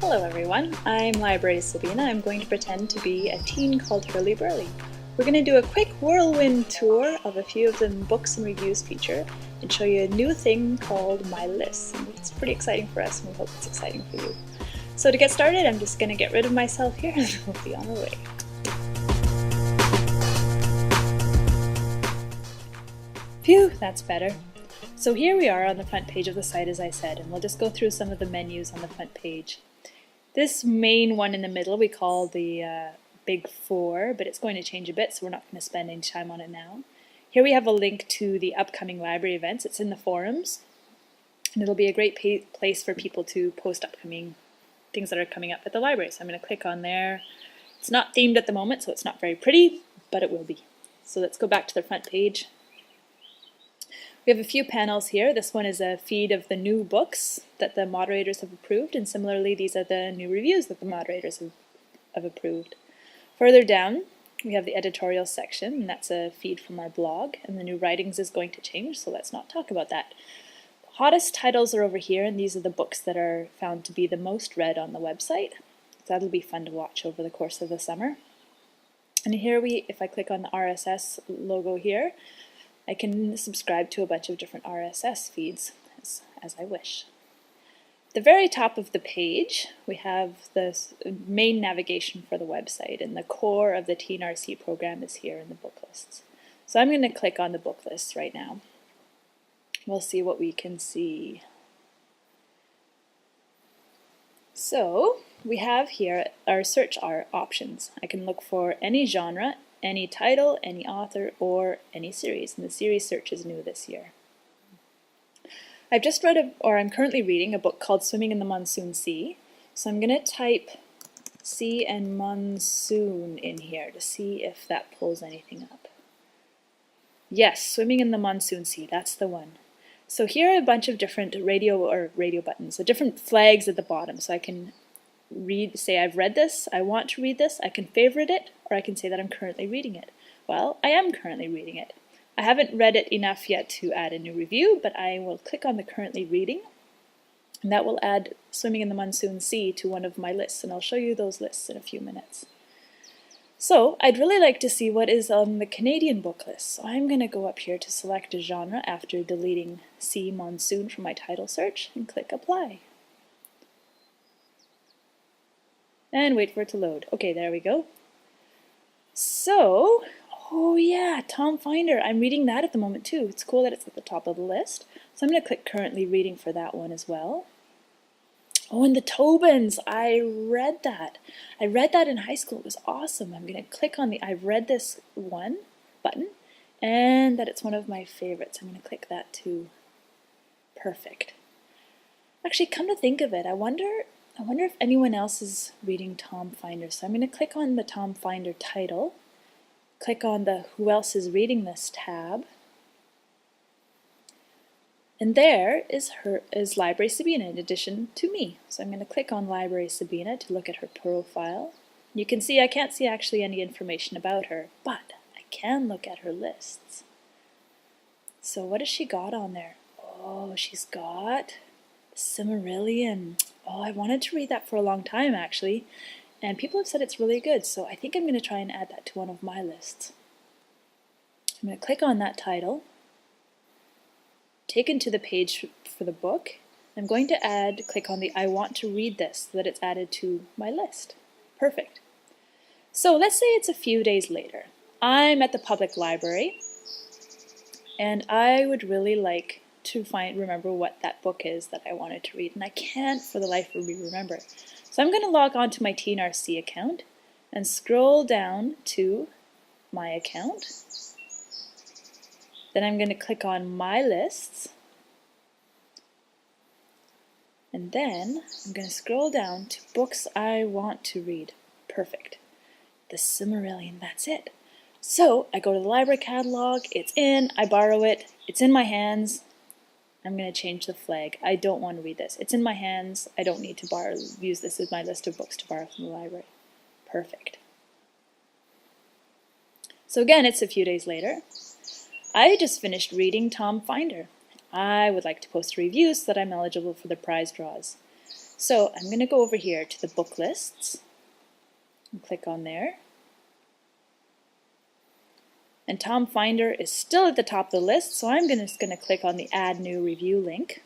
Hello everyone, I'm Library Sabina. I'm going to pretend to be a teen called Hurly Burly. We're going to do a quick whirlwind tour of a few of the books and reviews feature and show you a new thing called My List. And it's pretty exciting for us and we hope it's exciting for you. So to get started, I'm just going to get rid of myself here and we'll be on our way. Phew, that's better. So here we are on the front page of the site, as I said, and we'll just go through some of the menus on the front page. This main one in the middle we call the Big Four, but it's going to change a bit, so we're not going to spend any time on it now. Here we have a link to the upcoming library events. It's in the forums, and it'll be a great place for people to post upcoming things that are coming up at the library. So I'm going to click on there. It's not themed at the moment, so it's not very pretty, but it will be. So let's go back to the front page. We have a few panels here. This one is a feed of the new books that the moderators have approved, and similarly these are the new reviews that the moderators have approved. Further down we have the editorial section, and that's a feed from our blog, and the new writings is going to change, so let's not talk about that. The hottest titles are over here, and these are the books that are found to be the most read on the website. So that'll be fun to watch over the course of the summer. And here if I click on the RSS logo here, I can subscribe to a bunch of different RSS feeds as I wish. At the very top of the page, we have the main navigation for the website, and the core of the Teen RC program is here in the book lists. So I'm going to click on the book lists right now. We'll see what we can see. So we have here our search options. I can look for any genre, any title, any author, or any series, and the series search is new this year. I've just read, I'm currently reading a book called Swimming in the Monsoon Sea, so I'm going to type sea and monsoon in here to see if that pulls anything up. Yes, Swimming in the Monsoon Sea, that's the one. So here are a bunch of different radio buttons, so different flags at the bottom, so I can say I've read this, I want to read this, I can favorite it, or I can say that I'm currently reading it. Well, I am currently reading it. I haven't read it enough yet to add a new review, but I will click on the currently reading, and that will add Swimming in the Monsoon Sea to one of my lists, and I'll show you those lists in a few minutes. So I'd really like to see what is on the Canadian book list, so I'm going to go up here to select a genre after deleting sea monsoon from my title search and click apply. And wait for it to load. Okay, there we go. So, oh yeah, Tom Finder. I'm reading that at the moment too. It's cool that it's at the top of the list. So I'm going to click currently reading for that one as well. Oh, and the Tobins. I read that. I read that in high school. It was awesome. I'm going to click on the I've read this one button, and that it's one of my favorites. I'm going to click that too. Perfect. Actually, come to think of it, I wonder if anyone else is reading Tom Finder. So I'm going to click on the Tom Finder title, click on the Who Else is Reading This tab, and there is Library Sabina in addition to me. So I'm going to click on Library Sabina to look at her profile. You can see I can't see actually any information about her, but I can look at her lists. So what has she got on there? Oh, she's got Silmarillion. Oh, I wanted to read that for a long time actually, and people have said it's really good, so I think I'm going to try and add that to one of my lists. I'm going to click on that title, taken to the page for the book. I'm going to click on the I want to read this so that it's added to my list. Perfect. So let's say it's a few days later. I'm at the public library, and I would really like to remember what that book is that I wanted to read, and I can't for the life of me remember. So I'm going to log on to my Teen RC account and scroll down to my account. Then I'm going to click on My Lists, and then I'm going to scroll down to Books I Want to Read. Perfect. The Silmarillion, that's it. So I go to the library catalog, it's in, I borrow it, it's in my hands. I'm going to change the flag. I don't want to read this. It's in my hands. I don't need to use this as my list of books to borrow from the library. Perfect. So again, it's a few days later. I just finished reading Tom Finder. I would like to post a review so that I'm eligible for the prize draws. So I'm going to go over here to the book lists and click on there. And Tom Finder is still at the top of the list, so I'm just going to click on the Add New Review link.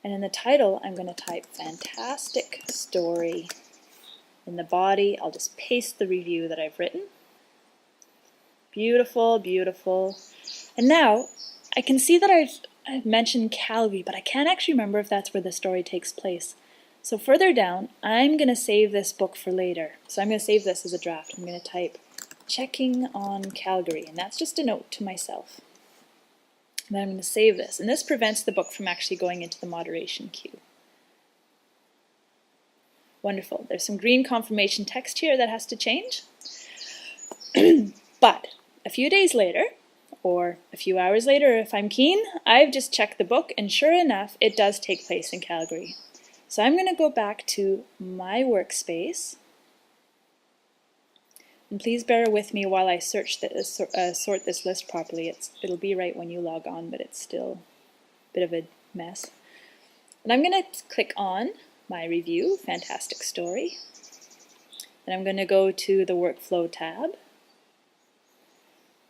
And in the title, I'm going to type Fantastic Story. In the body, I'll just paste the review that I've written. Beautiful, beautiful. And now, I can see that I've mentioned Calgary, but I can't actually remember if that's where the story takes place. So further down, I'm going to save this book for later. So I'm going to save this as a draft. I'm going to type checking on Calgary, and that's just a note to myself. And then I'm going to save this, and this prevents the book from actually going into the moderation queue. Wonderful. There's some green confirmation text here that has to change. But a few days later, or a few hours later if I'm keen, I've just checked the book, and sure enough, it does take place in Calgary. So I'm going to go back to my workspace, and please bear with me while I sort this list properly. It'll be right when you log on, but it's still a bit of a mess. And I'm going to click on my review, Fantastic Story. Then I'm going to go to the Workflow tab.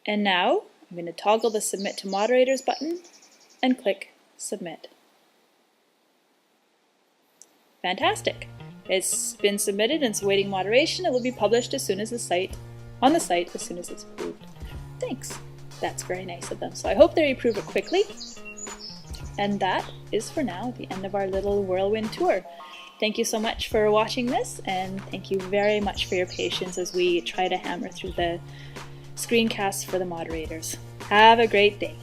And now I'm going to toggle the Submit to Moderators button and click Submit. Fantastic! It's been submitted and it's awaiting moderation. It will be published as soon as on the site as soon as it's approved. Thanks. That's very nice of them. So I hope they approve it quickly. And that is for now the end of our little Whirlwind tour. Thank you so much for watching this, and thank you very much for your patience as we try to hammer through the screencasts for the moderators. Have a great day.